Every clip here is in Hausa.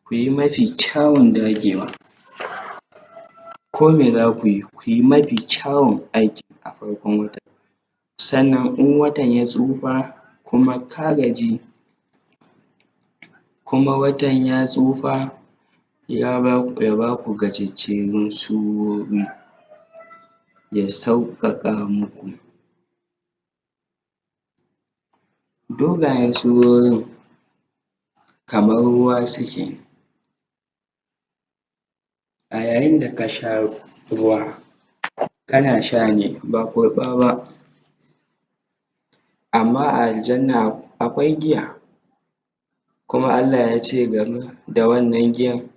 ku yi mafi kyawun dagewa, ko me za ku yi mafi kyawun aiki a farkon wata. Sannan in watan ya tsufa kuma ka gaji, kuma watan ya tsufa ya ba ku gajejjerun surori, ya sauƙaƙa muku. Dogayen surorin kamar ruwa suke, a yayin da ka sha ruwa kana sha ne ba kurɓa ba, amma a aljanna akwai giya, kuma Allah ya ce game da wannan giyan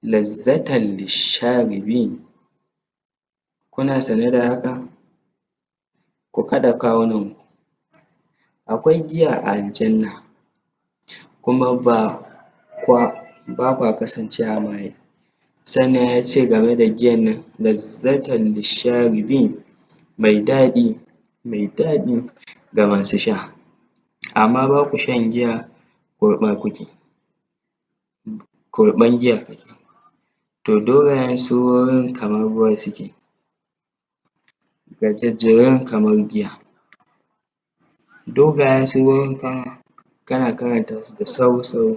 lazzatan lisharibin. Kuna sane da haka? Ku kaɗa kawunanku, akwai giya a aljanna, kuma ba kwa kasancewa maye. Sannan ya ce game da giyan nan lazzatan lisharibin, mai daɗi ga masu sha, amma ba ku shan giya, kurɓa kuke, kurɓan giya kuke. To dogayen surorin kamar ruwa suke, gajejjerun kamar giya. Dogayen surorin kana karanta su da sauri-sauri,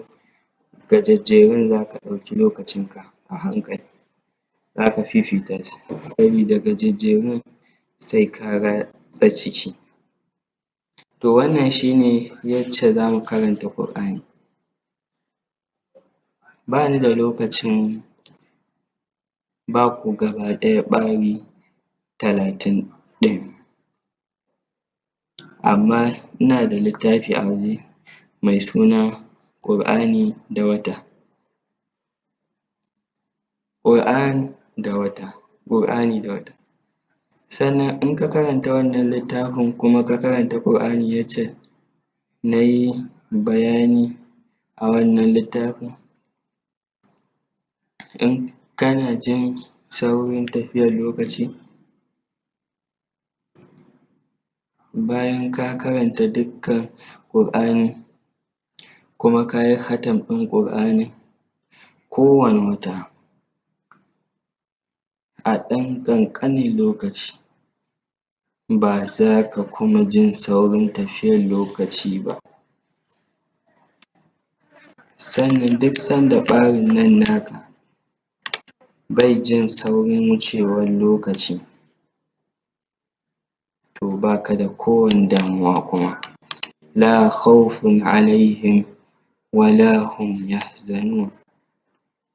gajejjerun za ka ɗauki lokacinka a hankali, za ka fifita su, sabida gajejjerun sai ka ratsa ciki. To wannan shi ne yacce za mu karanta ƙur'ani. Ba ni da lokacin ba ku gaba ɗaya ɓari 30 ɗin, amma ina da littafi a waje mai suna ƙur'ani da wata. Ƙur'ani da wata. Sannan in ka karanta wannan littafin kuma ka karanta ƙur'ani yacce na yi bayani a wannan littafin, in kana jin saurin tafiyan lokaci, bayan ka karanta dukkan ƙur'ani kuma ka yi khatam ɗin ƙur'anin, kowane wata a ɗan ƙanƙanin lokaci ba za ka kuma jin saurin tafiyan lokaci ba. Sannan duk sanda ɓarin nan naka bai jin saurin wucewan lokaci, to ba ka da kowane damuwa kuma. La khawfun alaihim wa la hum yahzanun.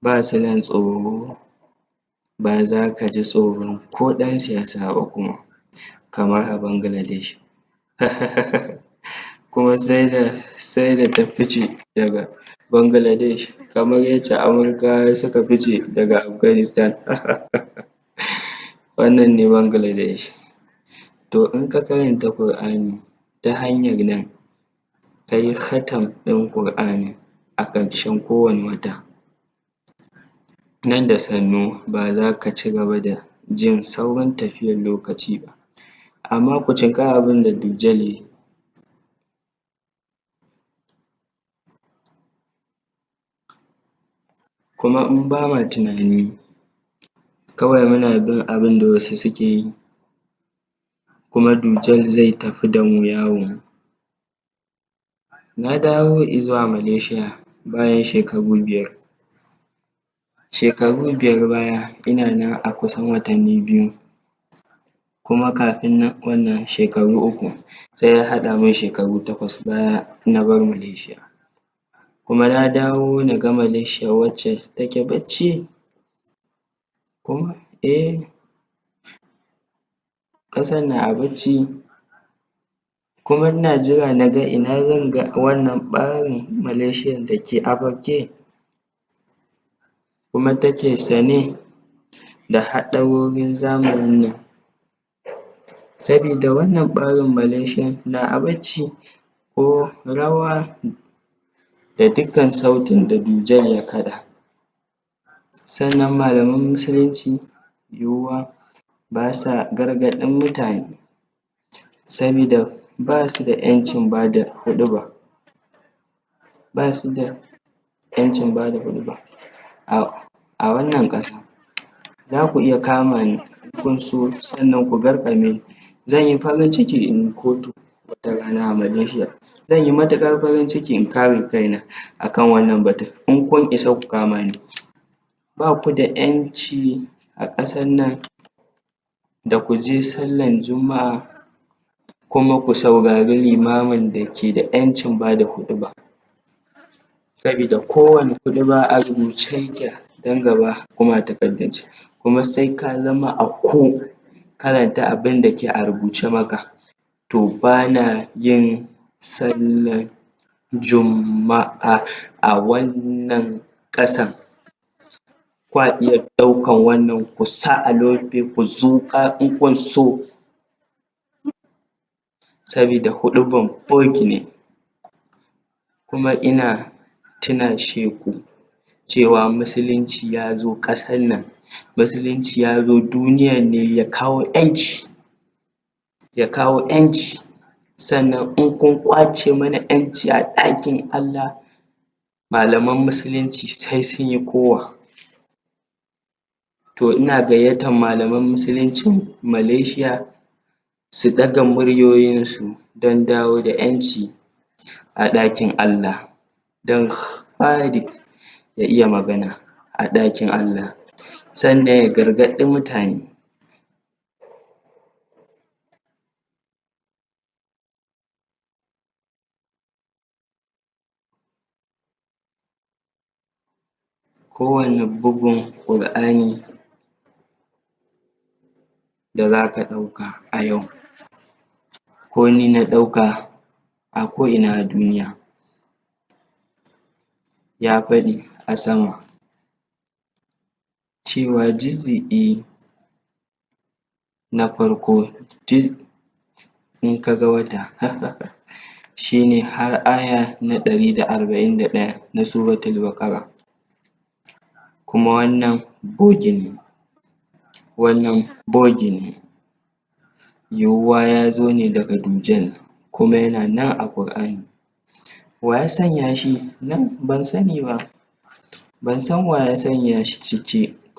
Ba su da tsoro, ba za ka ji tsoron ko ɗan siyasa ba kuma, kamar a Bangladesh. Kuma sai da ta fice daga Bangladesh, kamar yacce Amurkawa suka fice daga Afghanistan. Wannan ne Bangladesh. To in ka karanta ƙur'ani ta hanyar nan, ka yi khatam ɗin ƙur'anin a ƙarshen kowane wata, nan da sannu ba za ka ci gaba da jin saurin tafiyan lokaci ba. Amma ku cinka abin da Dujjal ya yi. Kuma in ba ma tunani, kawai muna bin abin da wasu suke yi, kuma Dujjal zai tafi da mu yawo. Na dawo izuwa Malaysia bayan shekaru 5. Shekaru 5 baya ina nan a kusan watanni 2, kuma kafin nan wannan shekaru 3, sai ya haɗa min shekaru 8 baya na bar Malaysia. Kuma na dawo na ga Malaysia wacce take bacci, kuma ƙasan na a bacci, kuma ina jira na ga ina zan ga wannan ɓarin Malaysian da ke a farke, kuma take sane da haɗarorin zamanin nan, sabida wannan ɓarin Malaysian na a bacci, ko rawa da dukkan sautin da Dujjal ya kaɗa. Sannan malaman musulunci yiwuwa ba sa gargaɗin mutane, sabida ba su da ‘yancin ba da huɗuba, ba su da 'yancin bada huɗuba a wannan ƙasa. Za ku iya kama ni in kun so sannan ku garƙame ni. Zan yi farin ciki in yi kotu wata rana a Malaysia. Zan yi matuƙar farin ciki in kare kaina a kan wannan batun in kun isa ku kama ni. Ba ku da 'yanci a ƙasar nan da ku je sallan juma'a kuma ku saurari limamin da ke da 'yancin bada huɗuba, sabida kowane huɗuba a rubuce yake don gaba kuma a takardance, kuma sai ka zama ako karanta abin da ke a rubuce maka. To ba na yin sallan juma'a a wannan ƙasan. Kwa iya ɗaukan wannan ku sa a ku zuƙa in kun so, sabida huɗuban bogi ne. Kuma ina tunashe ku cewa musulunci ya zo ƙasar nan, musulunci ya zo duniyan ne ya kawo 'yanci, sannan in kun ƙwace mana 'yanci a ɗakin Allah, malaman musulunci sai sun yi kowa. To ina gayyatan malaman musuluncin Malaysia su ɗaga muryoyinsu don dawo da 'yanci a ɗakin Allah, don Khalid ya iya magana a ɗakin Allah, sannan ya gargaɗi mutane. Kowane bugun ƙur'ani da za ka ɗauka a yau, ko ni na ɗauka a ko'ina a duniya, ya faɗi a sama cewa juz'i na farko in ka ga wata shi ne har aya na 141 na suratul Baƙara. Kuma wannan bogi ne, yiwuwa ya zo ne daga dujal, kuma yana nan a ƙur'ani. Wa ya sanya shi nan? Ban sani ba, ban san wa ya sanya shi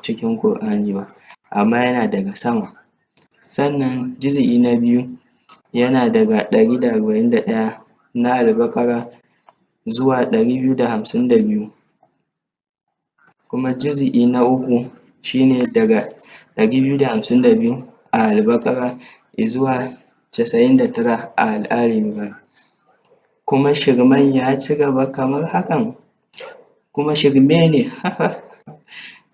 cikin ƙur'ani ba, amma yana daga sama. Sannan juz'i na biyu yana daga 141 na Al-Baƙara zuwa 252, kuma juz'i na uku shi ne daga 252 a Al-Baƙara izuwa 99 a Ali Imran. Kuma shirmen ya ci gaba kamar hakan, kuma shirme ne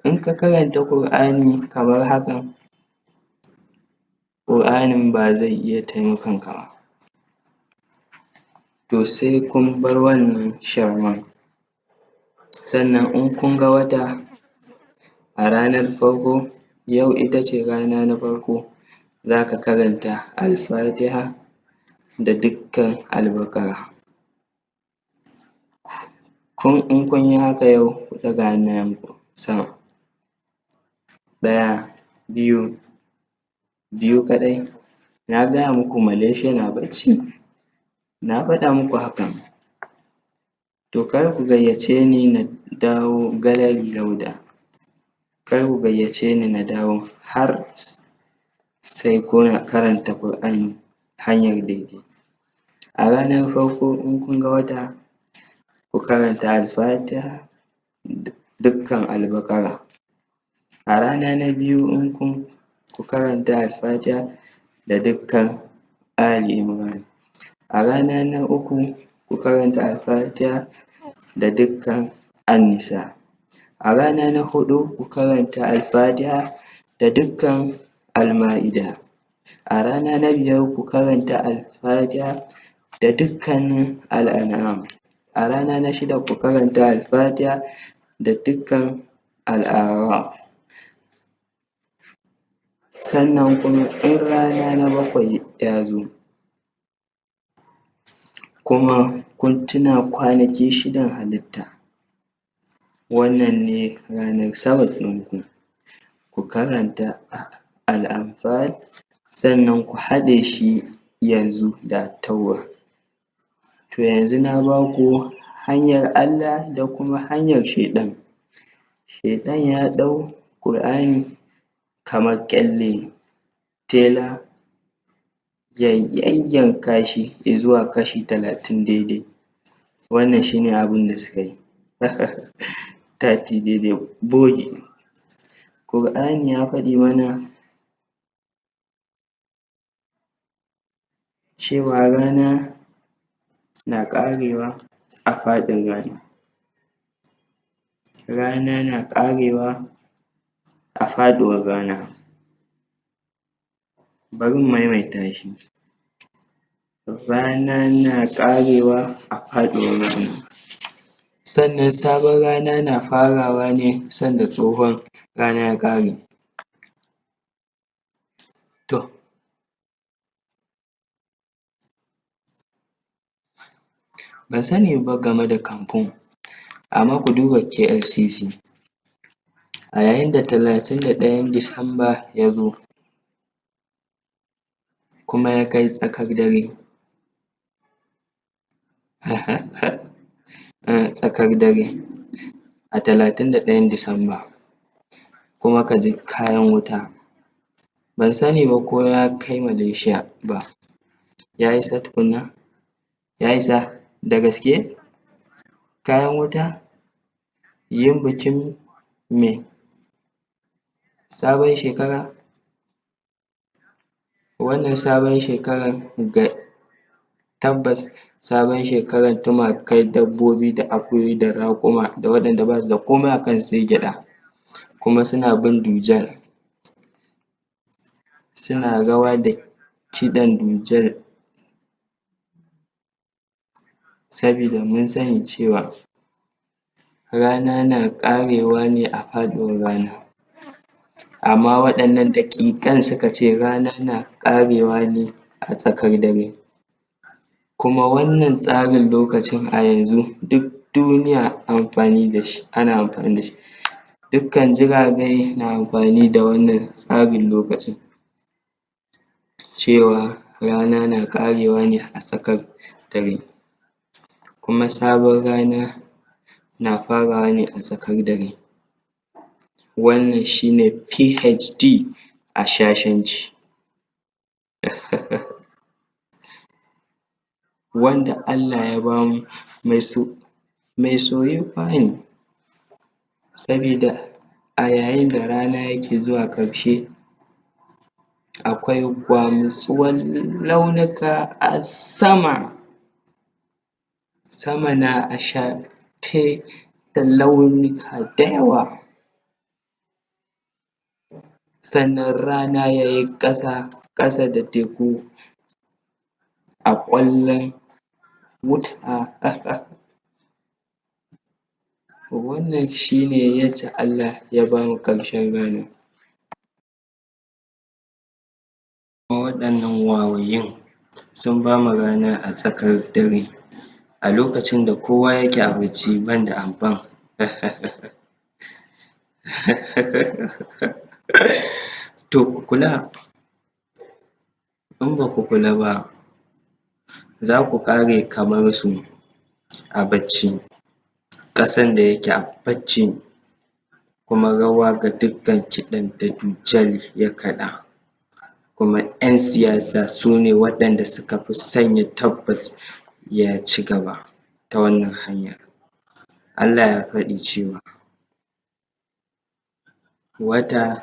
in ka karanta ƙur'ani kamar hakan, ƙur'anin ba zai iya taimakon ka ba. To sai kun bar wannan shirmen. Sannan in kun ga wata a ranar farko, yau ita ce rana na farko, za ka karanta Al-Fatiha da dukkan Al-Baƙara. In kun yi haka yau, ku ɗaga hannayenku sama. 1, 2, 2 kaɗai. Na gaya muku Malaysia na bacci, na faɗa muku hakan. To kar ku gayyace ni na dawo gallery Lauda, kar ku gayyace ni na dawo har sai kuna karanta ƙur'ani hanyar daidai. A ranar farko in kun ga wata, ku karanta Al-Fatiha dukkan Al-Baƙara. A rana na biyu ku karanta Al-Fatiha da dukkan Ali Imran. A rana na uku ku karanta Al-Fatiha da dukkan An-Nisa. A rana na huɗu ku karanta Al-Fatiha da dukkan Al-Ma'ida. A rana na biyar ku karanta Al-Fatiha da dukkanin Al-An'am. A rana na shida ku karanta Al-Fatiha da dukkan Al-A'raf. Sannan kuma in rana na bakwai ya zo, kuma kun tuna kwanaki shidan halitta, wannan ne ranar sabat ɗinku, ku karanta Al-Anfal, sannan ku haɗe shi yanzu da At-Taura. To yanzu na ba ku hanyar Allah da kuma hanyar shaiɗan. Shaiɗan ya ɗau ƙur'ani kamar ƙyalle tela ya yayyanka shi izuwa kashi 30 daidai. Wannan shi ne abin da suka yi 30 daidai bogi. Ƙur'ani ya faɗi mana cewa rana na ƙarewa a faɗin rana, rana na ƙarewa a faɗuwar rana. Bari in maimaita shi, rana na ƙarewa a faɗuwar rana, sannan sabon rana na farawa ne sanda tsohon rana ya ƙare. To, ban sani ba game da kamfen, amma ku duba KLCC a yayin da 31 Disamba ya zo kuma ya kai tsakar dare tsakar dare a 31 Disamba kuma ka ji kayan wuta, ban sani ba ko ya kai Malaysia ba, ya isa tukunna? Ya isa da gaske? Kayan wuta? Yin bikin me? Sabon shekara? Wannan sabon shekaran tabbas sabon shekaran tumakai, dabbobi da akuyoyi da raƙuma da waɗanda ba su da komai a kansu sai gyaɗa kuma suna bin dujal, suna rawa da kiɗan dujal, sabida mun sani cewa rana na ƙarewa ne a faɗuwar rana, amma waɗannan daƙiƙan suka ce rana na ƙarewa ne a tsakar dare. Kuma wannan tsarin lokacin a yanzu duk duniya amfani da shi, ana amfani da shi, dukkan jirage na amfani da wannan tsarin lokacin cewa rana na ƙarewa ne a tsakar dare kuma sabon rana na farawa ne a tsakar dare. Wannan shi ne PhD a shashanci wanda Allah ya ba mu mai soyuwa ne, sabida a yayin da rana yake zuwa ƙarshe akwai gwamutsuwan launuka a sama, sama na a shafe da launuka da yawa, sannan rana ya yi ƙasa ƙasa da teku a ƙwallon wuta. Wannan shi ne yacce Allah ya ba mu ƙarshen rana. Kuma waɗannan wawayin sun ba mu rana a tsakar dare a lokacin da kowa yake a bacci banda amfan to ku kula, in ba ku kula ba za ku ƙare kamar su a bacci, ƙasan da yake a bacci kuma rawa ga dukkan kiɗan da dujal ya kaɗa. Kuma 'yan siyasa su ne waɗanda suka fi sanya tabbas ya ci gaba ta wannan hanyar. Allah ya faɗi cewa wata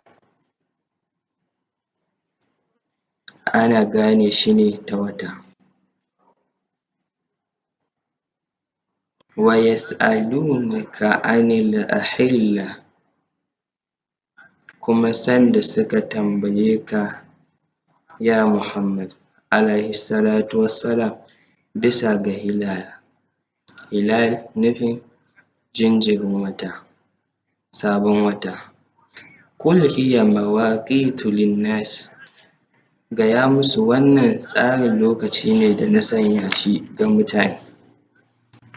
ana gane shi ne ta wata. Wa yas'alunaka 'anil ahilla, kuma sanda suka tambaye ka ya Muhammad alaihi salatu wassalam bisa ga hilal, hilal nufin jinjirin wata, sabon wata. Qul hiya mawaqitu linnas, gaya musu wannan tsarin lokaci ne da na sanya shi ga mutane,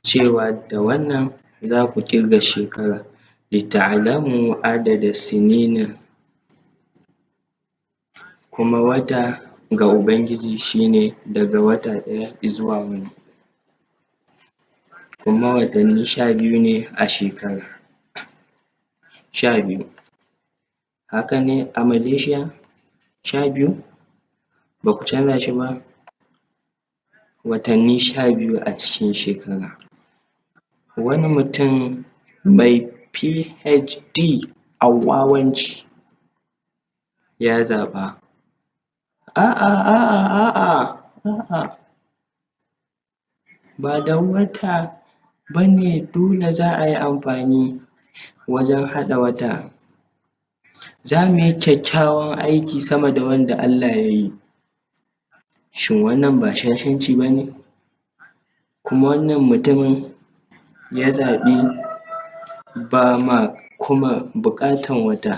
cewa da wannan za ku ƙirga shekara lita'alamu adada sinina, kuma wata ga ubangiji shi ne daga wata ɗaya izuwa wani. kuma watanni 12 ne a shekara, 12. Haka ne a Malaysia 12? Ba ku canza shi ba? Watanni 12 a cikin shekara. Wani mutum mai PhD a wawanci ya zaɓa a'a ba da wata ba ne dole za a yi amfani wajen haɗa wata. Za mu yi kyakkyawan aiki sama da wanda Allah ya yi. Shin wannan ba shashanci ba ne? Kuma wannan mutumin ya zaɓi ba ma kuma buƙatan wata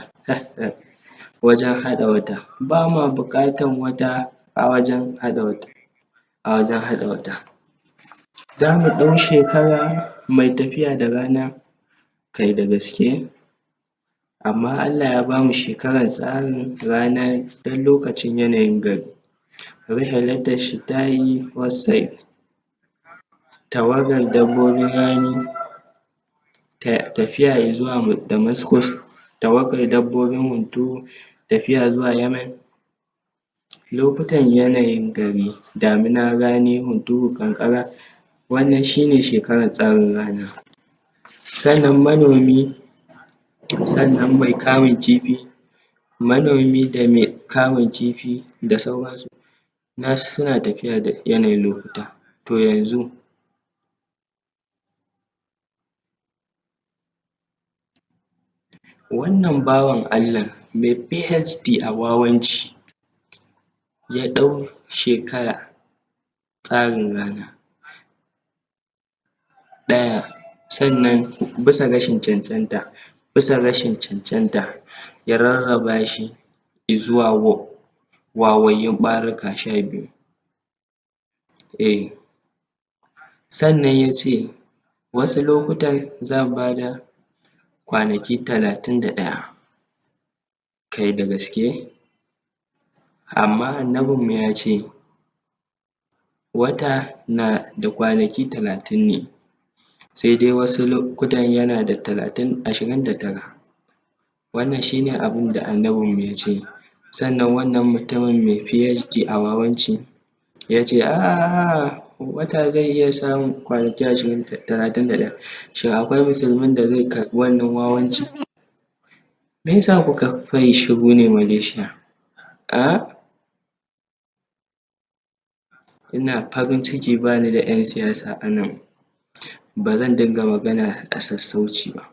wajen haɗa wata, ba ma buƙatan wata a wajen haɗa wata. Za mu ɗau shekara mai tafiya da rana, kai da gaske? Amma Allah ya ba mu shekaran tsarin rana don lokacin yanayin gari. Rihlata shita'i was-sayf, tawagar dabbobin rani tafiya izuwa Damascus, tawagar dabbobin hunturu tafiya zuwa Yemen. Lokutan yanayin gari, damina, rani, hunturu, ƙanƙara, wannan shi ne shekarar tsarin rana. Sannan manomi, sannan mai kamun kifi, manomi da mai kamun kifi da sauransu nasu suna tafiya da yanayin lokuta. To yanzu wannan bawan Allah mai PhD a wawanci ya ɗau shekara tsarin rana ɗaya, sannan bisa rashin cancanta ya rarraba shi izuwa wawayyun ɓarika 12. Sannan ya ce wasu lokutan zan ba da kwanaki 31. Kai da gaske? Amma annabinmu ya ce wata na da kwanaki 30 ne, sai dai wasu lokutan yana da 29. Wannan shi ne abin da annabinmu ya ce. Sannan wannan mutumin mai PhD a wawanci ya ce wata zai iya samun kwanaki 31. Shin akwai musulmin da zai karɓi wannan wawancin? Me ya sa kuka faye shiru ne Malaysia? Ina farin ciki ba ni da 'yan siyasa a nan, ba zan dinga magana a sassauci ba.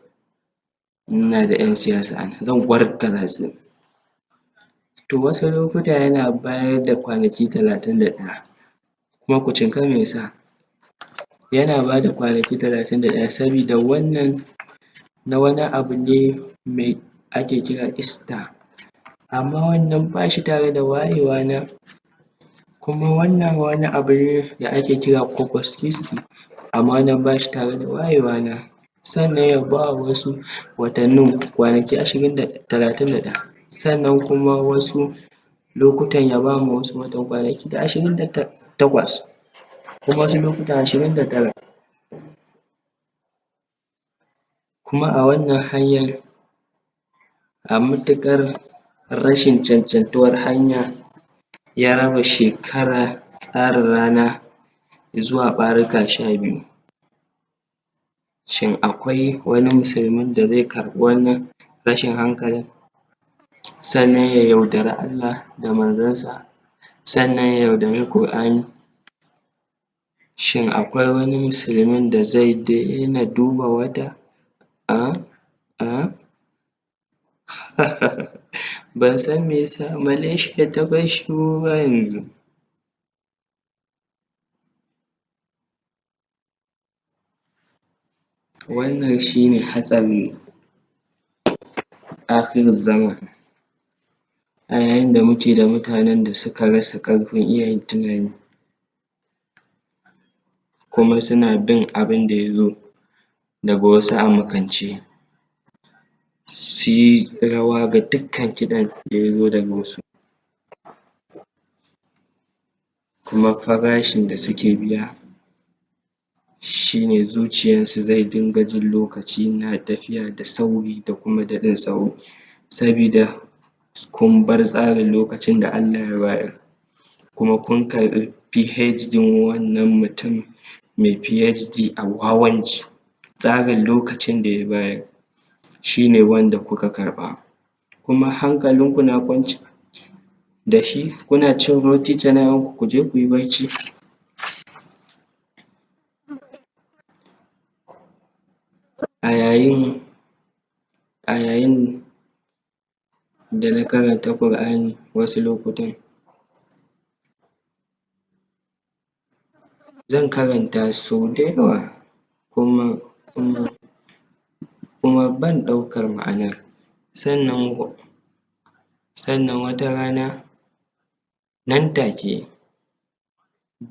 Ina da 'yan siyasa a nan, zan wargaza su. To wasu lokuta yana bayar da kwanaki 31, kuma ku cinka me ya sa? Yana ba da kwanaki 31 sabida wannan na wani abu ne mai ake kira Easter, amma wannan ba shi tare da wayewa na. Kuma wannan wani abu ne da ake kira Corpus Christi, amma wannan ba shi tare da wayewa na. Sannan ya ba wasu watannin kwanaki 31, sannan kuma wasu lokutan ya ba ma wasu watan kwanaki 28, kuma wasu lokutan 29. Kuma a wannan hanyar, a matuƙar rashin cancantuwar hanya, ya raba shekara tsarin rana izuwa ɓarika 12. Shin akwai wani musulmin da zai karɓi wannan rashin hankalin? Sannan ya yaudari Allah da manzonsa, sannan ya yaudari Ƙur'ani? Shin akwai wani musulmin da zai daina duba wata? Ban san me ya sa Malaysia ta bar shiru ba yanzu. Wannan shi ne hatsarin akhirul zaman, a yayin da muke da mutanen da suka rasa ƙarfin iya yin tunani, kuma suna bin abin da ya zo daga wasu a makance, su yi rawa ga dukkan kiɗan da ya zo daga wasu, kuma farashin da suke biya shi ne zuciyansu zai dinga jin lokaci na tafiya da sauri da kuma daɗin tsawo, sabida kun bar tsarin lokacin da Allah ya bayar, kuma kun karɓi PhD wannan mutum mai PhD a wawanci. Tsarin lokacin da ya bayar shi ne wanda kuka karɓa, kuma hankalinku na kwance da shi kuna cin roti cana'yanku ku je ku yi barci. A yayin da na karanta ƙur'ani wasu lokutan zan karanta sau da yawa kuma ban ɗaukar ma'anar, sannan wata rana nan take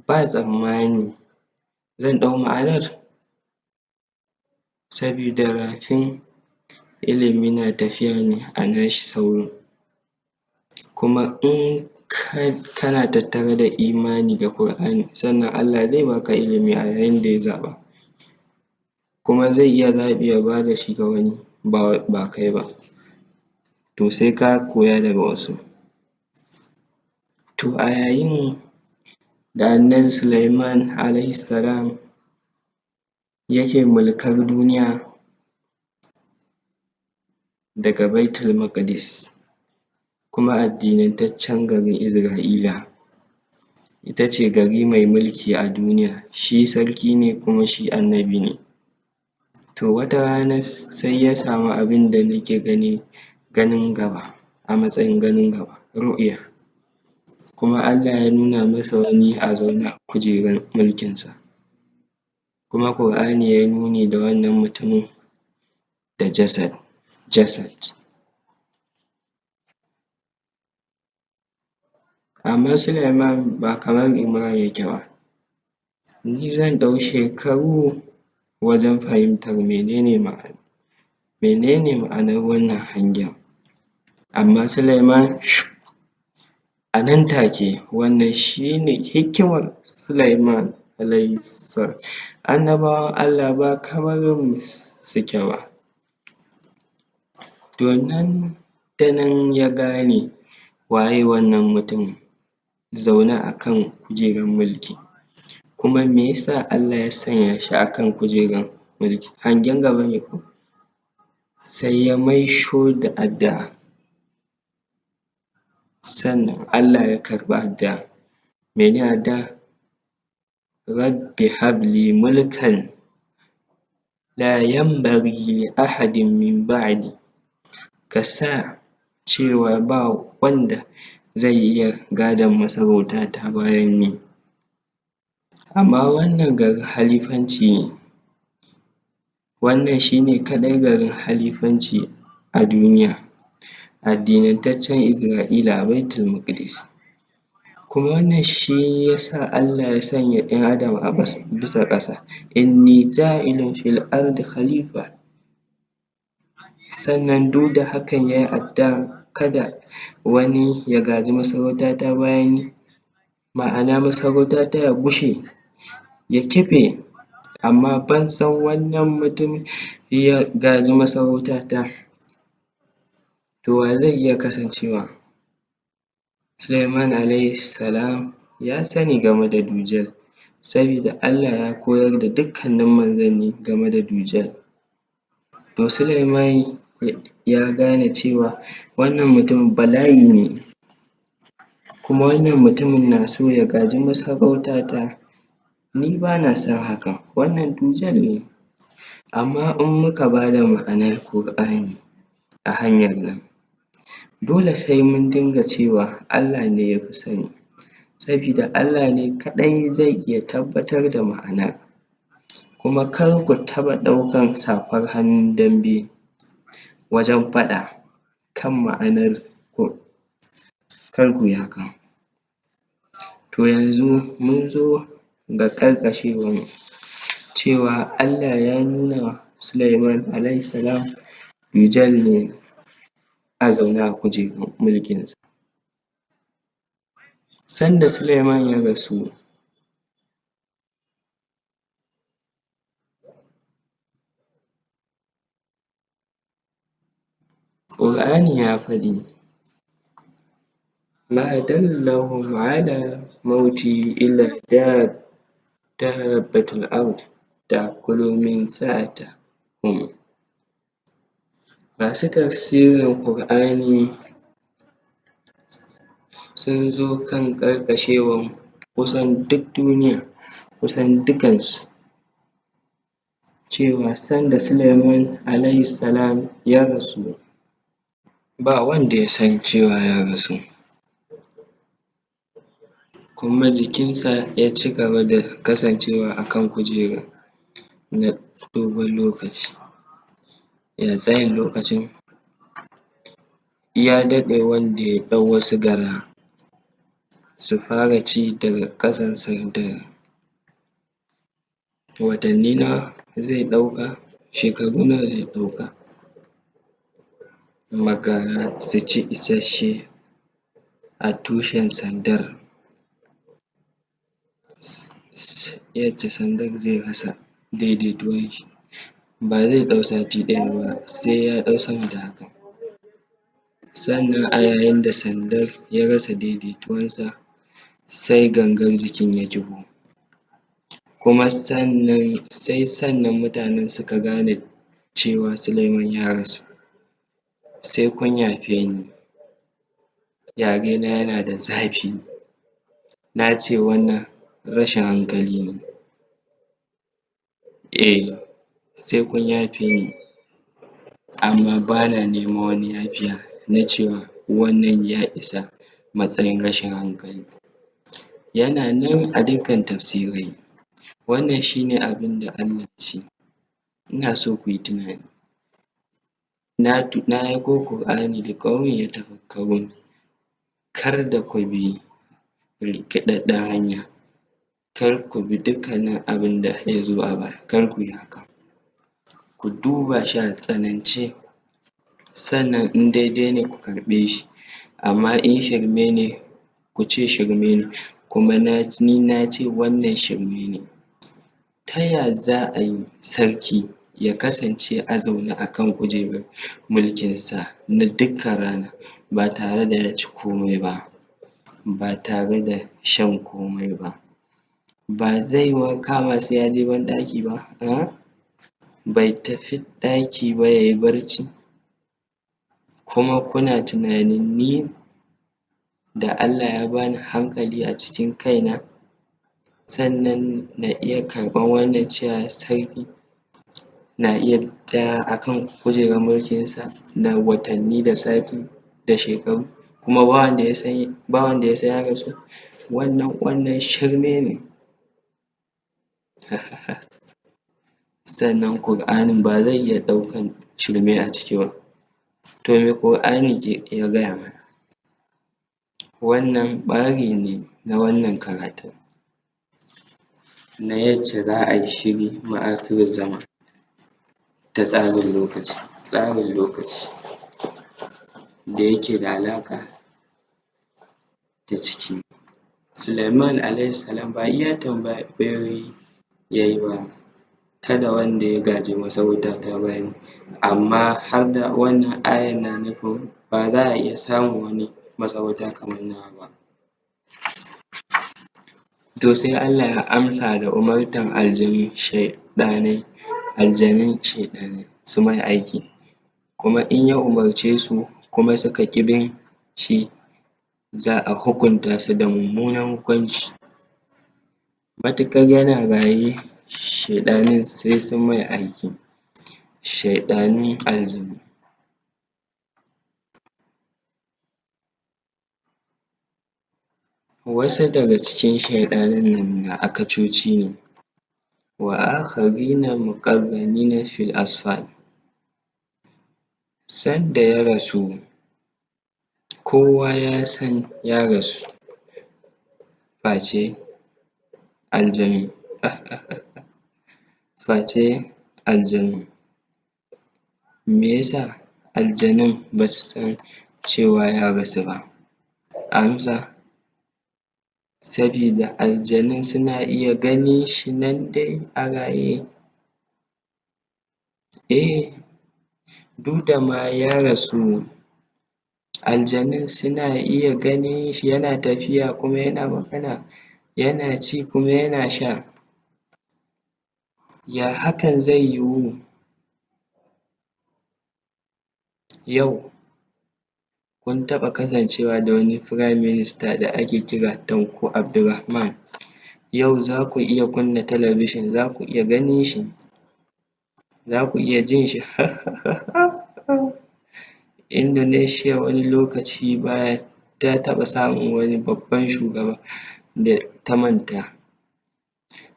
ba tsammani zan ɗau ma'anar, sabida rafin ilimi na tafiya ne a nashi saurin, kuma in kana tattare da imani da ƙur'ani sannan Allah zai baka ilimi a yayin da ya zaɓa, kuma zai iya zaɓi ya bada shi ga wani ba kai ba, to sai ka koya daga wasu. To a yayin da Annabi Sulaiman alaihis salam yake mulkar duniya daga Baitul Maqdis, kuma addinantaccen garin Isra'ila ita ce gari mai mulki a duniya, shi sarki ne kuma shi annabi ne. To wata rana sai ya samu abin da nake ganin gaba a matsayin ganin gaba ru'ya, kuma Allah ya nuna masa wani a zaune a kujerar mulkinsa, kuma ƙur'ani ya yi nuni da wannan mutumin da jasad. Amma Sulaiman ba kamar Imran yake ba, ni zan ɗau shekaru wajen fahimtar mene ne ma'anar wannan hangen, amma Sulaiman a nan take, wannan shi ne hikimar Sulaiman alaihis salam. Annabawan Allah ba kamar mu suke ba. To nan da nan ya gane waye wannan mutumin zaune a kan kujerar mulki, kuma me ya sa Allah ya sanya shi a kan kujerar mulki, hangen gaba ne ko? Sai ya maisho da addu'a, sannan Allah ya karɓi addu'ar. Mene addu'ar? Rabbi habli mulkan la yanbaghi li ahadin min ba'di, ka sa cewa ba wanda zai iya gadon masarautata bayan ni. Amma wannan garin halifanci ne, wannan shi ne kaɗai garin halifanci a duniya, addinantaccen Isra'ila a Baitul Maqdis, kuma wannan shi ya sa Allah ya sanya ‘yan adam a bisa ƙasa, inni ja'ilun fil ardi khalifa. Sannan duk da hakan ya yi addu'ar kada wani ya gaji masarautata bayan ni, ma'ana masarautata ya gushe ya kife, amma ban son wannan mutumin ya gaji masarautata. To wa zai iya kasancewa? Sulaiman alaihis salam ya sani game da Dujjal, sabida Allah ya koyar da dukkanin manzanni game da Dujjal. To Sulaiman ya gane cewa wannan mutumin bala'i ne, kuma wannan mutumin na so ya gaji masarautata, ni ba na son hakan, wannan Dujjal ne. Amma in muka ba da ma'anar ƙur'ani a hanyar nan, dole sai mun dinga cewa Allah ne ya fi sani, sabida Allah ne kaɗai zai iya tabbatar da ma'anar, kuma kar ku taɓa ɗaukar safar hannun dambe wajen faɗa kan ma'anar, kar ku yi hakan. To yanzu mun zo ga ƙarƙashewar cewa Allah ya nuna wa Sulaiman alaihis salam Dujjal ne a zaune a kujerar mulkinsa. Sanda Sulaiman ya rasu, ƙur'ani ya faɗi ma dallahum ala mauti illa dabbatul ard ta'kulu min sa'atihim. Masu tafsirin ƙur'ani sun zo kan ƙarƙashewan kusan duk duniya, kusan dukansu, cewa sanda Sulaiman alaihis salam ya rasu ba wanda ya san cewa ya rasu, kuma jikinsa ya ci gaba da kasancewa a kan kujera na dogon lokaci. Ya tsayin lokacin? Ya daɗe wanda ya ɗau wasu gara su fara ci daga ƙasan sandar. Watanni nawa zai ɗauka? Shekaru nawa zai ɗauka? Ma gara su ci isasshe a tushen sandar, yadda sandar zai rasa daidaituwan shi, ba zai ɗau sati ɗaya ba, sai ya ɗau sama da haka. Sannan a yayin da sandar ya rasa daidaituwansa, sai gangar jikin ya kifu, kuma sannan mutanen suka gane cewa Sulaiman ya rasu. Sai kun yafe ni, yarena yana da zafi, na ce wannan rashin hankali ne. Sai kun yafe ni, amma ba na neman wani yafiya na cewa wannan ya isa matsayin rashin hankali. Yana nan a dukkan tafsirai. Wannan shi ne abin da Allah ya ce. Ina so ku yi tunani. Na aiko ƙur'ani liƙaumin yatafakkarun, kar da ku bi rikiɗaɗɗen hanya, kar ku bi dukkanin abin da ya zo a baya, kar ku yi haka. Ku duba shi a tsanance, sannan in daidai ne ku karɓe shi, amma in shirme ne ku ce shirme ne, kuma ni na ce wannan shirme ne. Ta ya za a yi sarki ya kasance a zaune a kan kujerar mulkinsa na dukkan rana ba tare da ya ci komai ba, ba tare da shan komai ba? Ba zai ma kama sai ya je banɗaki ba? Bai tafi ɗaki ba ya yi barci? Kuma kuna tunanin ni da Allah ya bani hankali a cikin kaina, sannan na iya karɓan wannan cewa sarki na iya tsaya a kan kujerar mulkinsa na watanni da sati da shekaru, kuma ba wanda ya san ya rasu? Wannan shirme ne. Sannan ƙur'anin ba zai iya ɗaukan shirme a ciki ba. To me ƙur'ani ya gaya mana? Wannan ɓari ne na wannan karatun, na yacce za a yi shiri ma akhiru zaman ta tsarin lokaci da yake da alaƙa da ciki. Sulaiman alaihis salam ba iya tambayoyi ya yi ba, kada wanda ya gaji masarautata bayan ni, amma har da wannan ayan na nufin ba za a iya samun wani masarauta kamar nawa ba. To sai Allah ya amsa da umartan aljanun shaiɗanai su mai aiki, kuma in ya umarce su kuma suka ƙi bin shi, za a hukunta su da mummunan hukunci. Matuƙar yana raye, shaiɗanun sai sun mai aiki, shaiɗanun aljanu. Wasu daga cikin shaiɗanun nan na akacoci ne, wa akharina muqarranina fil asfad. Sanda ya rasu, kowa ya san ya rasu, face aljanu. Me yasa aljanun ba su san cewa ya rasu ba? Amsa: sabida aljanun suna iya ganin shi nan dai a raye. duk da ma ya rasu aljanun suna iya ganin shi yana tafiya kuma yana magana, yana ci kuma yana sha. Ya hakan zai yiwu? Yau kun taɓa kasancewa da wani Prime Minister da ake kira Tanko Abdulrahman, yau za ku iya kunna talabijin za ku iya ganin shi, za ku iya jin shi Indonesia wani lokaci baya ta taɓa samun wani babban shugaba da ta manta,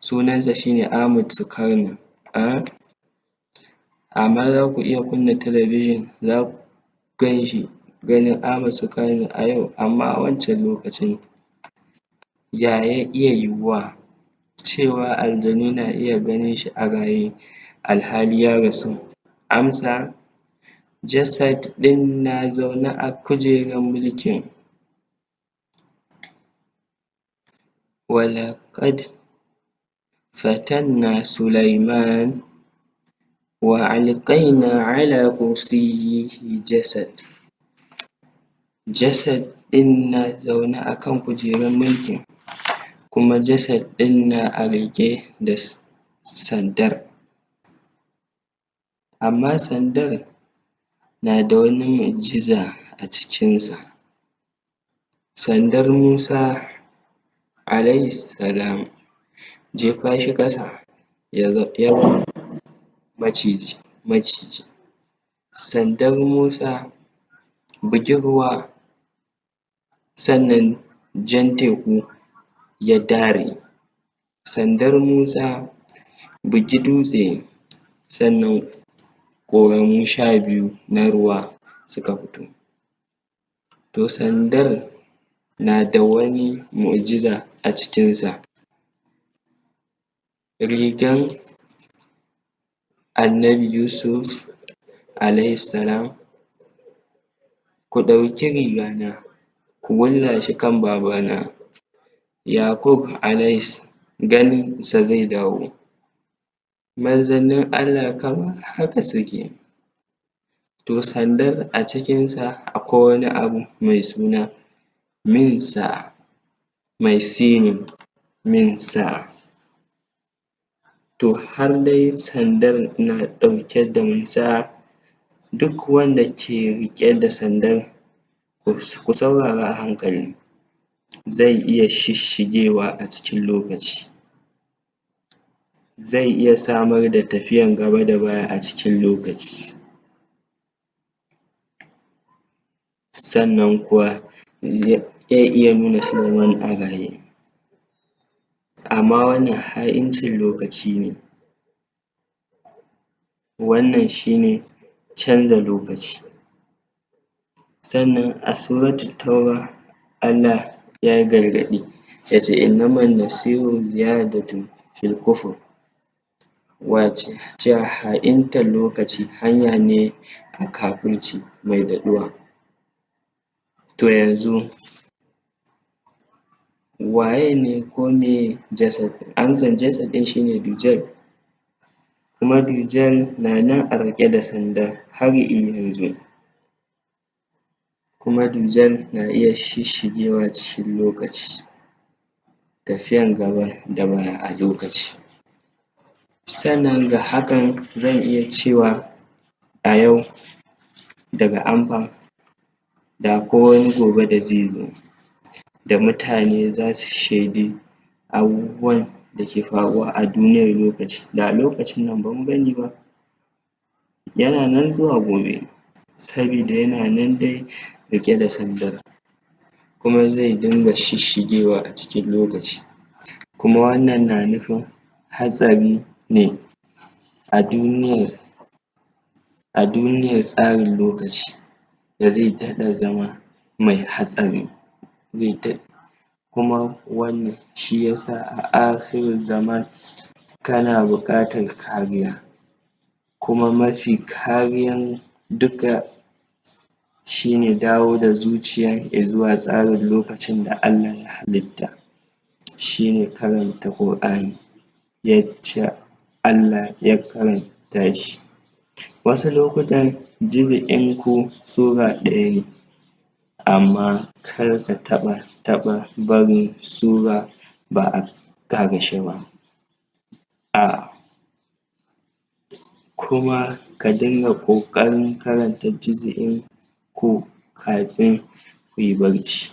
sunansa shi ne Ahmad Sukarno, amma za ku iya kunna talabijin za ku gan shi, ganin Ahmad Sukarno a yau, amma a wancan lokacin ya iya yiwuwa cewa aljanu na iya ganin shi a raye alhali ya rasu? Amsa: jasad ɗin na zaune a kujerar mulkin. Walaƙad fatanna Sulaiman wa alƙaina ala kursiyyihi jasad. Jasad ɗin na zaune a kan kujerar mulkin, kuma jasad ɗin na a riƙe da sandar, amma sandar na da wani mu'jiza a cikinsa. Sandar Musa alaihi salam jefa shi ƙasa ya zama maciji. Sandar Musa bugi ruwa, sannan jan teku ya dare. Sandar Musa bugi dutse, sannan ƙoramu 12 na ruwa suka fito. To sandar na da wani mu'jiza a cikinsa. Rigan Annabi Yusuf alaihi salam, ku ɗauki rigana ku wulla shi kan babana Yaƙub ganinsa zai dawo. Manzannin Allah kamar haka suke. To sandar a cikinsa akwai wani abu mai suna minsa, mai sinin, minsa. To har dai sandar na ɗauke da minsa, duk wanda ke riƙe da sandar ku saurara a hankali, zai iya shishigewa a cikin lokaci, zai iya samar da tafiyan gaba da baya a cikin lokaci, sannan kuwa zai iya nuna Suleiman a raye, amma wannan ha'incin lokaci ne, wannan shi ne canza lokaci. Sannan a suratul Tauba Allah ya yi gargaɗi ya ce innaman nasiru ziyadatun fil kufur, cewa ha'intar lokaci hanya ne a kafirci mai daɗuwa. To yanzu waye ne ko meye jasad? Amsar jasad ɗin shi ne dujal, kuma dujal na nan a riƙe da sanda har yanzu, kuma dujal na iya shishigewa cikin lokaci, tafiyan gaba da baya a lokaci. Sannan ga hakan zan iya cewa a yau daga amfa da akwai wani gobe da zai zo da mutane za su shaidi abubuwan da ke faruwa a duniyar lokaci, da a lokacin nan ba mu gani ba, yana nan zuwa gobe, sabida yana nan dai riƙe da sandar, kuma zai dinga shishigewa a cikin lokaci, kuma wannan na nufin hatsari ne a duniyar tsarin lokaci da zai daɗa zama mai hatsari, kuma wannan shi ya sa a akhirul zaman kana buƙatar kariya, kuma mafi kariyan duka shi ne dawo da zuciya ya zuwa tsarin lokacin da Allah ya halitta, shi ne karanta ƙur'ani yacce Allah ya karanta shi. Wasu lokutan juz'inku sura ɗaya ne, amma kar ka taɓa barin sura ba a ƙarashe ba. Kuma ka dinga ƙoƙarin karanta juz'in ku kafin ku yi barci.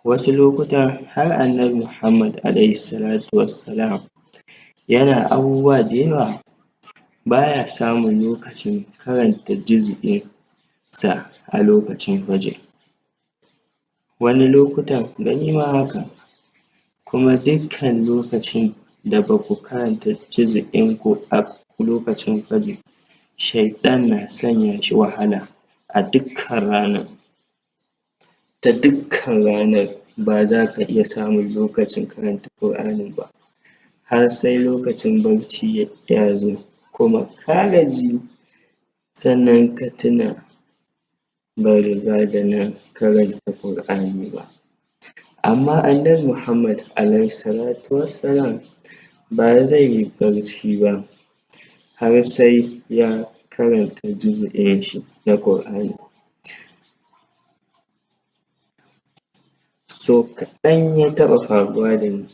Wasu lokutan har Annabi Muhammad (SAW) yana abubuwa da yawa ba ya samun lokacin karanta juz'in sa a lokacin fajr, wani lokutan gani ma haka. Kuma dukkan lokacin da ba ku karanta juz'in ku a lokacin fajr, shaiɗan na sanya shi wahala a dukkan ranar. Ta dukkan ranar ba za ka iya samun lokacin karanta ƙur'anin ba, har sai lokacin barci ya zo kuma ka gaji, sannan ka tuna ban riga da na karanta ƙur'ani ba. Amma Annabi Muhammad (SAW) ba zai yi barci ba har sai ya karanta juz'in shi na ƙur'ani. Sau kaɗan ya taɓa faruwa da ni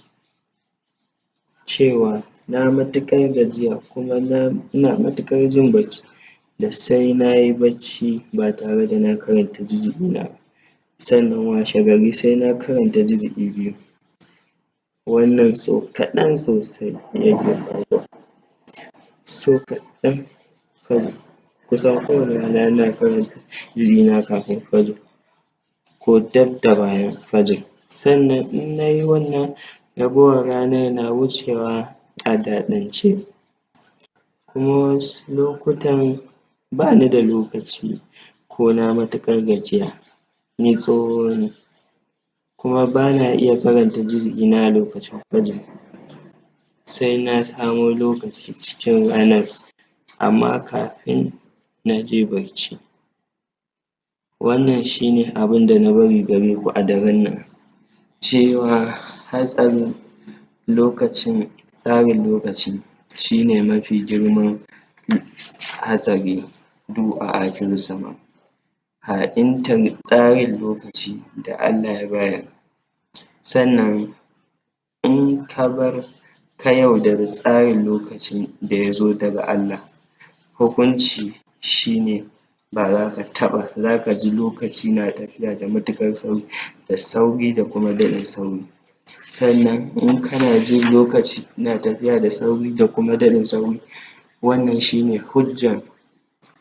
cewa na matuƙar gajiya kuma ina matuƙar jin bacci da sai na yi bacci ba tare da na karanta juz'ina ba, sannan washegari sai na karanta juz'i biyu. Wannan sau kaɗan sosai yake faruwa, sau kaɗan. Kusan kowane rana ina karanta juz'ina kafin fajr ko dab da bayan fajr. Sannan in na yi wannan, ragowar ranar na wucewa a daɗance. Kuma wasu lokutan ba ni da lokaci ko na matuƙar gajiya, ni tsoho ne, kuma ba na iya karanta juz'ina a lokacin fajr, sai na samo lokaci cikin ranar amma kafin na je barci. Wannan shi ne abin da na bari gare ku a daren nan, cewa hatsarin tsarin lokaci shi ne mafi girman hatsari du a akhiru zaman. Ha'intar tsarin lokaci da Allah ya bayar. Sannan in ka yaudari tsarin lokacin da ya zo daga Allah, hukunci shi ne za ka ji lokaci na tafiya da matuƙar sauri da kuma daɗin sauri. Sannan in kana jin lokaci na tafiya da sauri da kuma daɗin sauri, wannan shi ne hujjan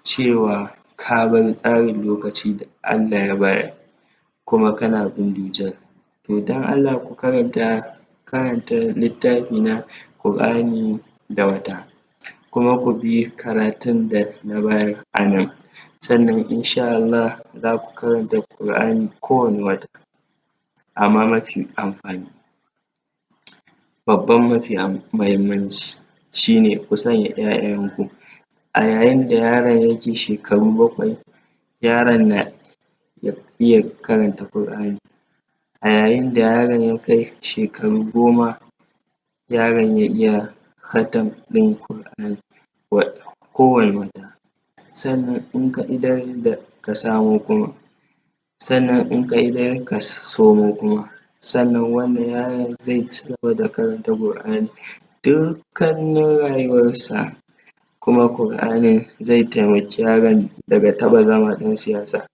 cewa ka bar tsarin lokaci da Allah ya bayar kuma kana bin dujal. To don Allah ku karanta littafina ƙur'ani da wata, kuma ku bi karatun da na bayar a nan. Sannan in sha Allah za ku karanta ƙur'ani kowane wata, amma mafi amfani, babban mafi muhimmanci shi ne ku sanya 'ya'yanku. A yayin da yaron yake shekaru 7, yaron na iya karanta ƙur'ani. A yayin da yaron ya kai shekaru 10, yaron ya iya khatam ɗin ƙur'ani kowane wata. Sannan in ka idar ka samo kuma. Sannan in ka idar ka somo kuma. Sannan wannan yaron zai ci gaba da karanta ƙur'ani dukkanin rayuwarsa, kuma ƙur'anin zai taimaki yaron daga taɓa zama ɗan siyasa.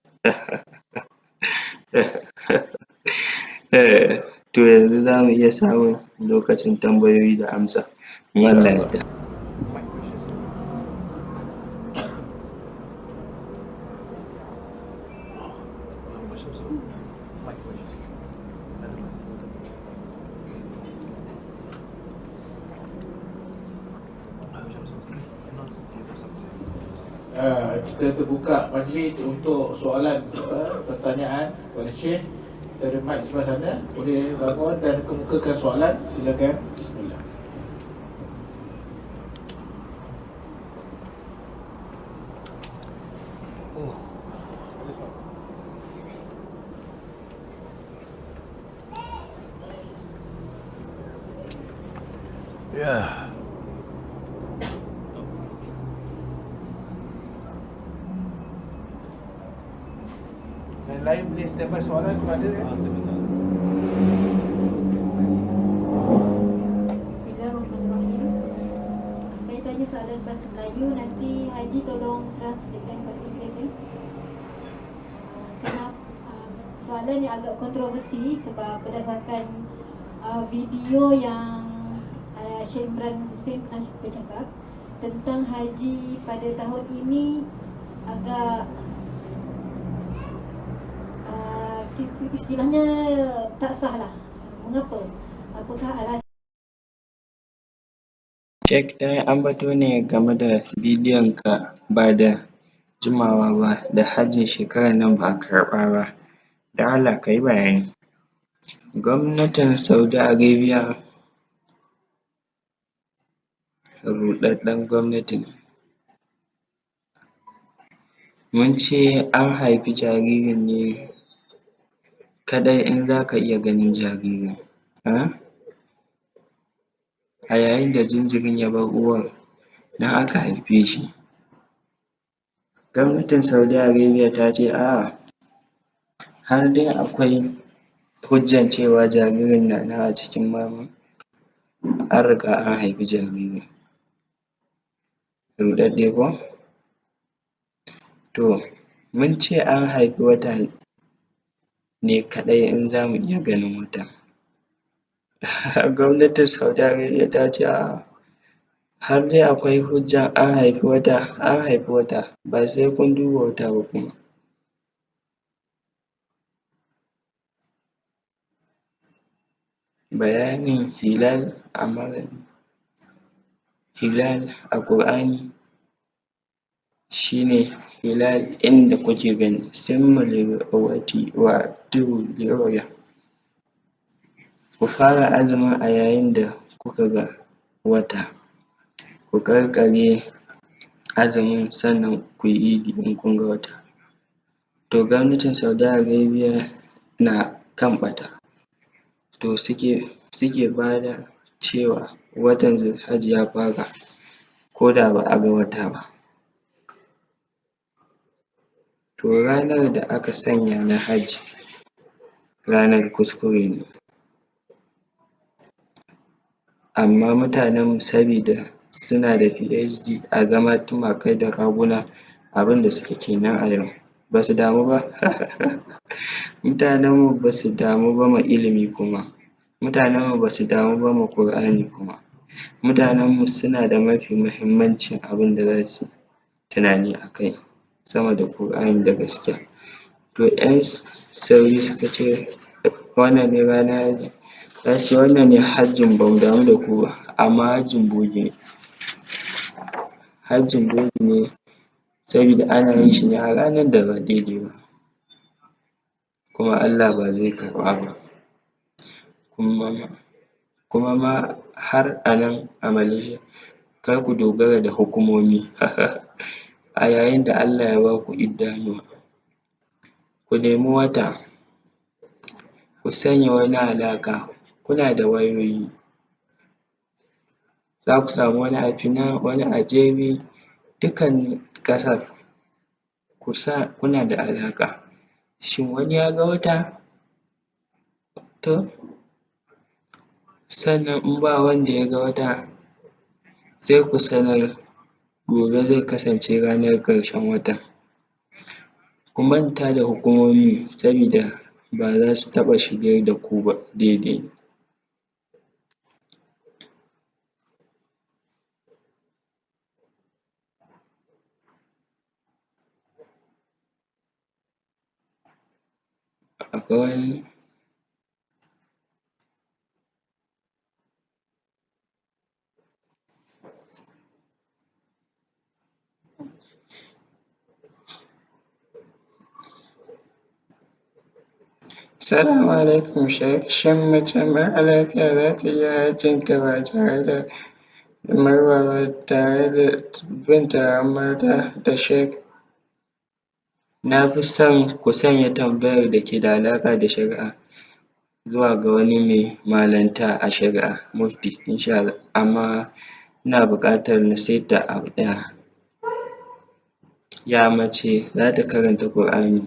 To yanzu za mu iya samun lokacin tambayoyi da amsa in Allah ya yarda. Kita terbuka majlis untuk soalan pertanyaan kepada Syekh. Kita ada mic sebelah sana, boleh bangun dan kemukakan soalan, silakan. Bismillah. Yang lain boleh step by soalan kalau ada ya. Bismillahirrahmanirrahim. Saya tanya soalan bahasa Melayu, nanti Haji tolong translatekan bahasa Inggeris ya. Kenapa soalan yang agak kontroversi sebab berdasarkan video yang Syekh Imran Hussein pernah bercakap tentang haji pada tahun ini agak istilahnya tak sah lah. Mengapa? Apakah alasan? Sheikh ta ambato ne game da bidiyon ka ba da jimawa ba da hajjin shekarar nan ba a karɓa ba. Don Allah ka yi bayani. Gwamnatin Saudi Arabia ruɗaɗɗen gwamnati ne. Mun ce an haifi jaririn ne kaɗai in za ka iya ganin jaririn. A yayin da jinjirin ya bar uwar nan aka haife shi. Gwamnatin Saudi Arabia ta ce a'a, har dai akwai hujjan cewa jaririn na nan a cikin maman, an riga an haifi jaririn. Ruɗaɗɗe ko? To mun ce an haifi wata ne kaɗai in za mu iya ganin wata. Gwamnatin Saudi Arabia ta ce a'a, har dai akwai hujjan an haifi wata, ba sai kun duba wata ba kuma. Bayanin hilal a Ƙur'ani shi ne hilal inda kuke gani, simmu lirru'yati wa aftiru lirru'ya. Ku fara azumin a yayin da kuka ga wata, ku ƙarƙare azumin sannan ku yi idi in kun ga wata. To gwamnatin Saudi Arabia na kan ɓata, to suke ba da cewa watan Zulhajji ya fara ko da ba a ga wata ba. To ranar da aka sanya na hajji ranar kuskure ne, amma mutanenmu sabida suna da PhD a zama tumakai da raguna, abin da suke kenan a yau, ba su damu ba. Mutanenmu ba su damu ba ma ilimi kuma, mutanenmu ba su damu ba ma Ƙur'ani kuma, mutanenmu suna da mafi muhimmancin abin da za su tunani a kai sama da Ƙur'ani da gaskiya. To 'yan Saudi suka ce wannan ne ranar hajji, za su ce wannan ne hajjin, ba mu damu da ku ba, amma hajjin bogi ne. Hajjin bogi ne sabida ana yin shi ne a ranar da ba daidai ba, kuma Allah ba zai karɓa ba. Kuma ma har a nan a Malaysia kar ku dogara da hukumomi. A yayin da Allah ya ba ku idanuwa, ku nemi wata, ku sanya wani alaƙa, kuna da wayoyi, za ku samu wani a Penang, wani a JB, dukkan ƙasar ku sa kuna da alaƙa. Shin wani ya ga wata? To sannan in ba wanda ya ga wata sai ku sanar gobe zai kasance ranar ƙarshen watan. Ku manta da hukumomi sabida ba za su taɓa shiryar da ku ba daidai. Akwai wani Salamu alaikum Sheikh, shin mace mara lafiya za ta iya hajjinta ba tare da Marwa ba tare da bin taron mata da Sheikh? Na fi son ku sanya tambayar da ke da alaƙa da shari'a zuwa ga wani mai malanta a shari'a, mufti insha Allah, amma ina buƙatar na saita abu ɗaya. Ya mace za ta karanta Ƙur'ani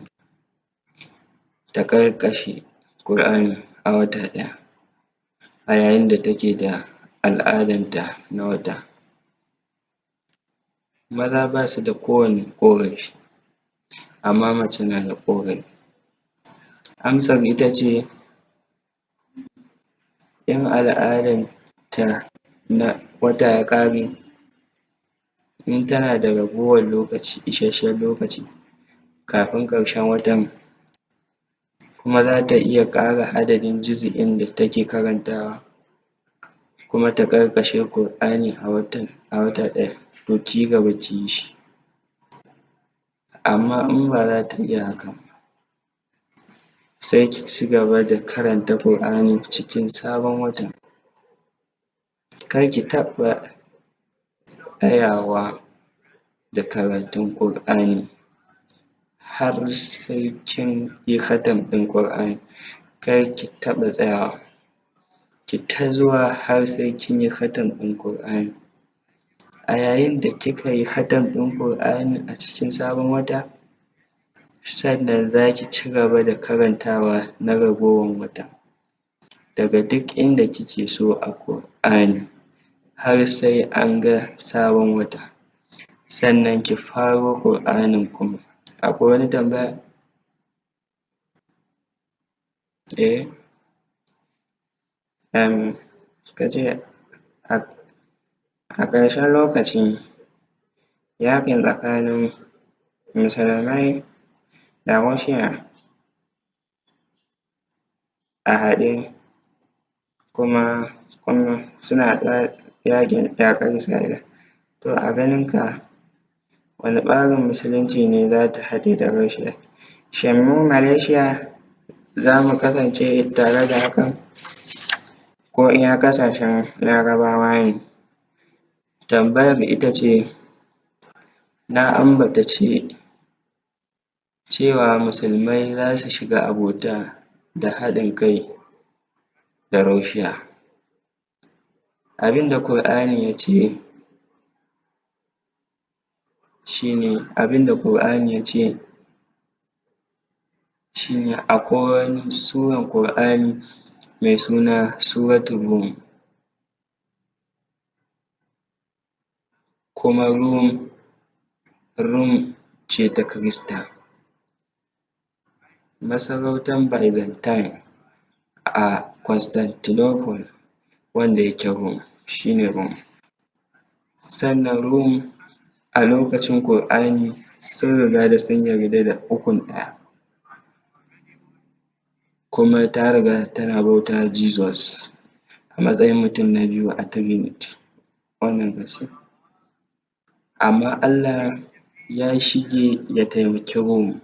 ta ƙarƙashe ƙur'ani a wata ɗaya, a yayin da take da al'adanta na wata. Maza ba su da kowane ƙorafi, amma mace na da ƙorafi. Amsar ita ce in al'adanta na wata ya ƙare, in tana da ragowar lokaci, isasshen lokaci kafin ƙarshen watan, kuma za ta iya ƙara adadin juzu'in da take karantawa, kuma ta ƙarƙashe ƙur'ani a wata ɗaya, to ki yi gaba ki yi shi. Amma in ba za ta iya hakan ba, sai ki ci gaba da karanta ƙur'ani cikin sabon watan. Kar ki taɓa tsayawa da karatun ƙur'ani har sai kin yi khatam ɗin ƙur'ani. Kar ki taɓa tsayawa, ki ta zuwa har sai kin yi khatam ɗin ƙur'ani. A yayin da kika yi khatam ɗin ƙur'ani a cikin sabon wata, sannan za ki ci gaba da karantawa na ragowar wata daga duk inda kike so a ƙur'ani har sai an ga sabon wata, sannan ki faro ƙur'anin kuma. Akwai wani tambaya? Ka ce a ƙarshen lokaci yaƙin tsakanin musulmai da Russia a haɗe, kuma suna yaƙar Isra'ila. To a ganinka wane ɓarin musulunci ne za ta haɗe da Russia? Shin mu Malaysia za mu kasance tare da hakan, ko iya ƙasashen Larabawa ne? Tambayar ita ce, na ambata cewa musulmai za su shiga abota da haɗin kai da Russia. Abin da ƙur'ani ya ce shi ne, akwai wani surar ƙur'ani mai suna suratul Rum, kuma Rum ce ta Kirista. Masarautar Byzantine a Constantinople wanda yake Rum, shi ne Rum. Sannan Rum a lokacin ƙur'ani sun riga da sun yarda da ukun ɗaya, kuma ta riga tana bauta wa Jesus a matsayin mutum na biyu a Trinity, wannan gaskiya. Amma Allah ya shige ya taimaki Rum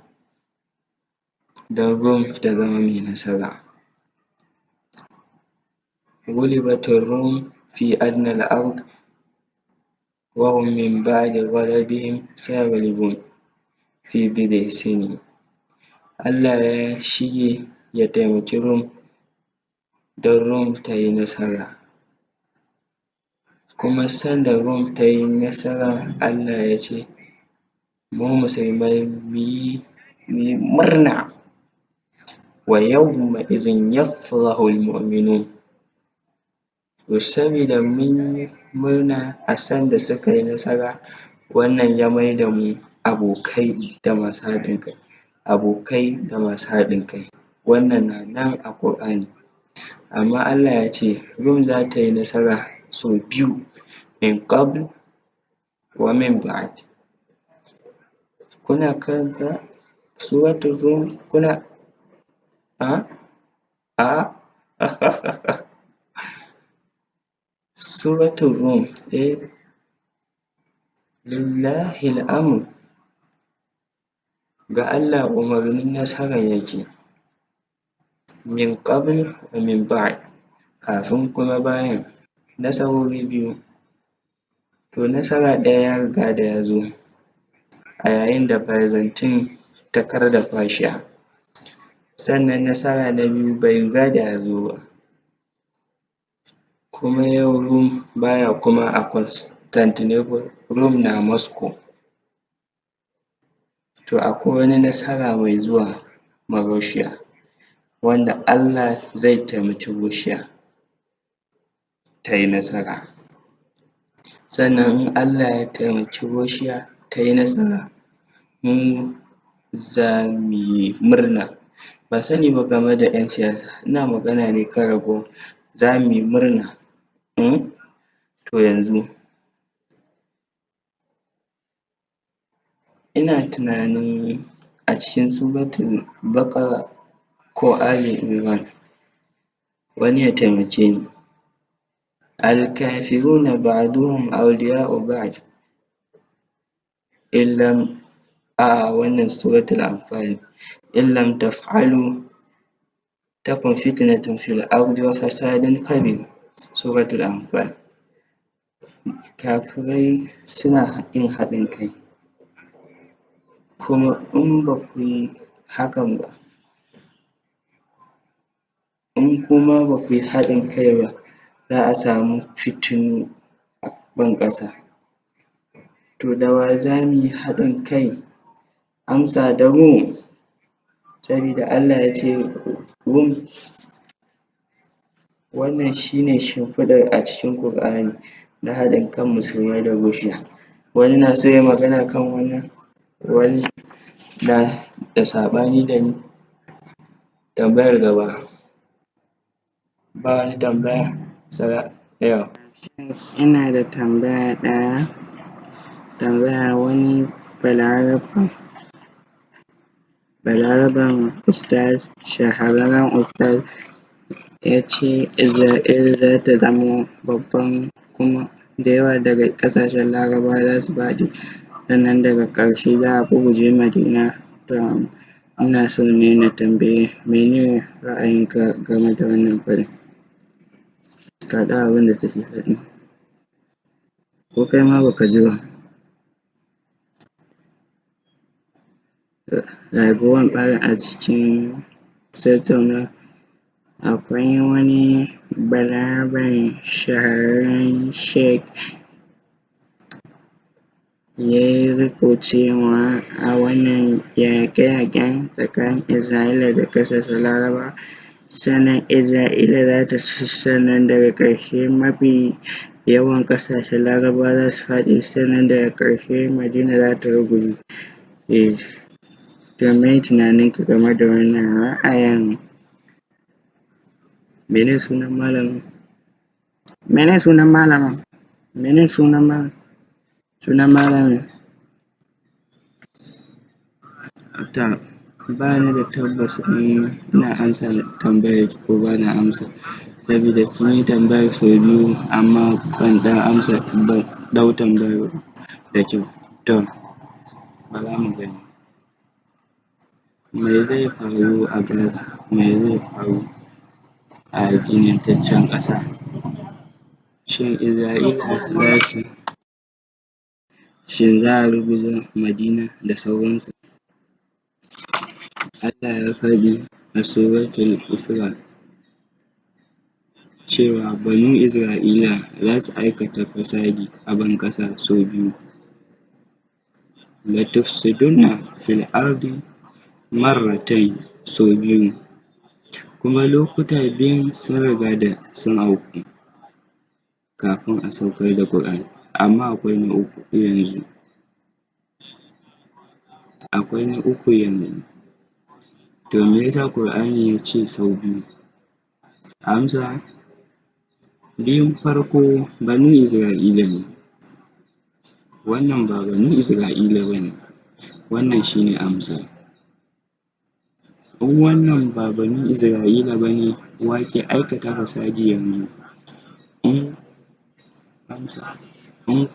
don Rum ta zama mai nasara. غُلِبَتِ الروم في أدنى الأرض وهم من بعد غلبهم سيغلبون في بضع سنين. Allah ya shige ya taimaki Rum don Rum ta yi nasara, kuma sanda Rum ta yi nasara, Allah ya ce mu musulmai mu yi murna, wa yawma'izin yafrahul mu'minun. To sabida mun yi murna a sanda suka yi nasara, wannan ya maida mu abokai da masu haɗin kai. Wannan na nan a ƙur'ani. Amma Allah ya ce Rum za ta yi nasara sau biyu, min qabl wa min ba'd. Kuna karanta suratul Rum? Suratul Rum, lillahil amr, ga Allah umarnin nasarar yake, min qabl wa min ba'd, kafin kuma bayan, nasarori biyu. To nasara ɗaya ya riga da ya zo a yayin da Byzantine ta kar da Persia, sannan nasara na biyu bai riga da ya zo ba, kuma yau Rum baya kuma a Constantinople, Rum na Moscow. To akwai wani nasara mai zuwa ma Russia, wanda Allah zai taimaki Russia ta yi nasara. Sannan in Allah ya taimaki Russia ta yi nasara, mu za mu yi murna. Ban sani ba game da 'yan siyasa, ina magana ne kan ragowar, za mu yi murna. To yanzu ina tunanin a cikin suratul Baƙara ko Ali Imran, wani ya taimake ni. Al-kafiruna ba'duhum awliya'u ba'd illam wannan suratul Anfal, illam taf'alu takun fitnatun fil ardi wa fasadun kabir. Suratul Anfal. Kafirai suna yin haɗin kai, kuma in ba ku yi hakan ba, in kuma ba ku yi haɗin kai ba, za a samu fitinu a ban ƙasa. To da wa za mu yi haɗin kai? Amsa da Rum, sabida Allah ya ce Rum. Wannan shi ne shimfiɗar a cikin Ƙur'ani na haɗin kan musulmai da Russia. Wani na so ya yi magana kan wannan? Wani na da saɓani da ni? Tambayar gaba. Ba wani tambaya? Yau. Ina da tambaya ɗaya. Wani balaraben ustaz, shahararren ustaz, ya ce Isra'ila za ta zamo babban, kuma da yawa daga ƙasashen Larabawa za su faɗi, sannan daga ƙarshe za a ruguje Madina. To ina so ne na tambaye, mene ra'ayinka game da wannan faɗin? Ka faɗi abin da take faɗi, ko kai ma ba ka ji ba? Ragowar ɓarin a cikin tattaunawar, akwai wani balaraben shahararren sheikh ya yi riƙo cewa a wannan yaƙe-yaƙen tsakanin Isra'ila da ƙasashen Larabawa, sannan Isra'ila za ta ci, sannan daga ƙarshe mafi yawan ƙasashen Larabawa za su faɗi, sannan daga ƙarshe Madina za ta ruguje. To meye tunaninka game da wannan ra'ayin? Mene sunan malamin? Sunan malamin? To, ba ni da tabbas ina amsa tambayar ki ko ba na amsa, sabida kin yi tambayar sau biyu amma ban ɗau tambayar da kyau. To, bara mu gani. Me zai faru a Gaza? Me zai faru a ginin-taccen ƙasa? Shin za a ruguza Madina da sauransu? Allah ya faɗi a suratul Isra cewa Banu Isra'ila za su aikata fasadi a ban ƙasa sau biyu. Latufsidunna fil ardi marratayn, sau biyu, kuma lokuta biyun sun riga da sun auku kafin a saukar da Ƙur'ani, amma akwai na uku yanzu. To me yasa Ƙur'ani ya ce sau biyu? Amsa: biyun farko Banu Isra'ila ne, wannan ba Banu Isra'ila ba ne. Wannan shi ne amsa. In wannan ba Banu Isra'ila ba ne, wa ke aikata fasadi yanzu? In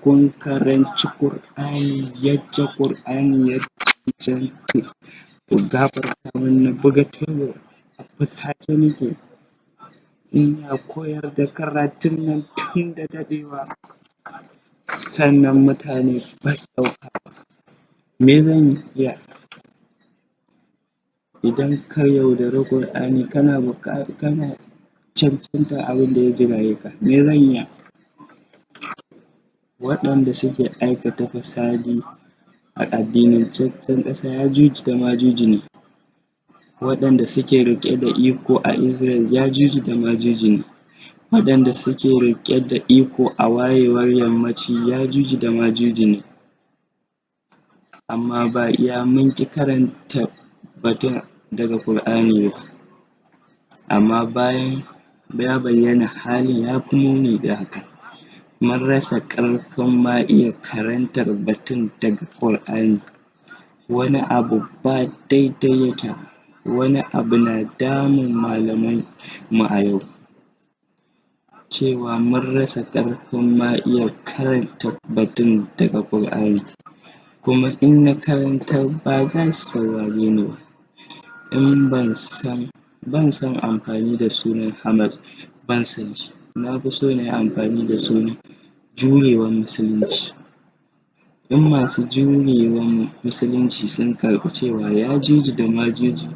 kun karanci Ƙur'ani yacce Ƙur'ani ya cancanta, ku gafarta min na buga tebur, a fusace nake. Ina koyar da karatun nan tun da daɗewa, sannan mutane ba su ɗauka ba. Me zan iya? Idan ka yaudari Ƙur'ani kana cancantar abin da ya jiraye ka. Me zan iya? Waɗanda suke aikata fasadi a addinantaccen ƙasa Yajuju da Majuju ne. waɗanda suke riƙe da iko a Israel Yajuju da Majuju ne, waɗanda suke riƙe da iko a wayewar yammaci Yajuju da Majuju ne. Amma ba iya mun ƙi karanta batun daga Ƙur'ani ba, amma bayan ya bayyana halin ya fi muni da haka. Mun rasa ƙarfin ma iya karantar batun daga Ƙur'ani. Wani abu ba daidai yake ba, wani abu na damun malaman mu a yau, cewa mun rasa ƙarfin ma iya karanta batun daga Ƙur'ani, kuma in na karantar ba za su saurare ni ba. In ban san amfani da sunan Hamas, ban san shi. Na fi so na yi amfani da sunan jurewar Musulunci. In masu jurewar Musulunci sun karɓi cewa Yajuju da Majuju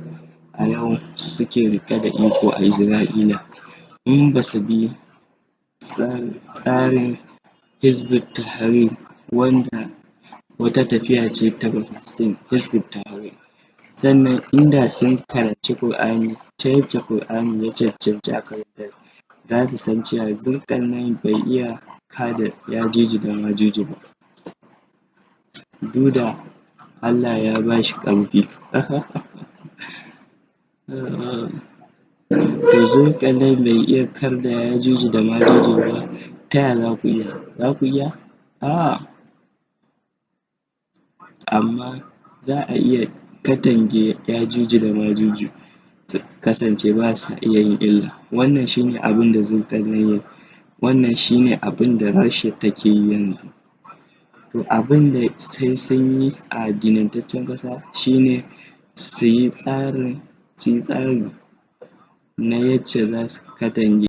a yau suke riƙe da iko a Isra'ila, in ba su bi tsarin Hizbut Tahrir, wanda wata tafiya ce ta Palestine, Hizbut Tahrir, sannan inda sun karanci Ƙur'ani ta yacce Ƙur'ani ya cancanci a karantar, za su san cewa Zulƙarnain bai iya kada Yajuju da Majuju ba, duk da Allah ya ba shi ƙarfi. To Zulƙarnain bai iya kar da Yajuju da Majuju ba, ta ya za ku iya? Za ku iya? A'a. Amma za a iya katange Yajuju da Majuju su kasance ba sa iya yin illa. Wannan shi ne abin da Zulƙarnain ya yi. Wannan shi ne abin da Rasha take yi yanzu. To abin da sai sun yi a addinantaccen ƙasa shi ne su yi tsari na yacce za su katange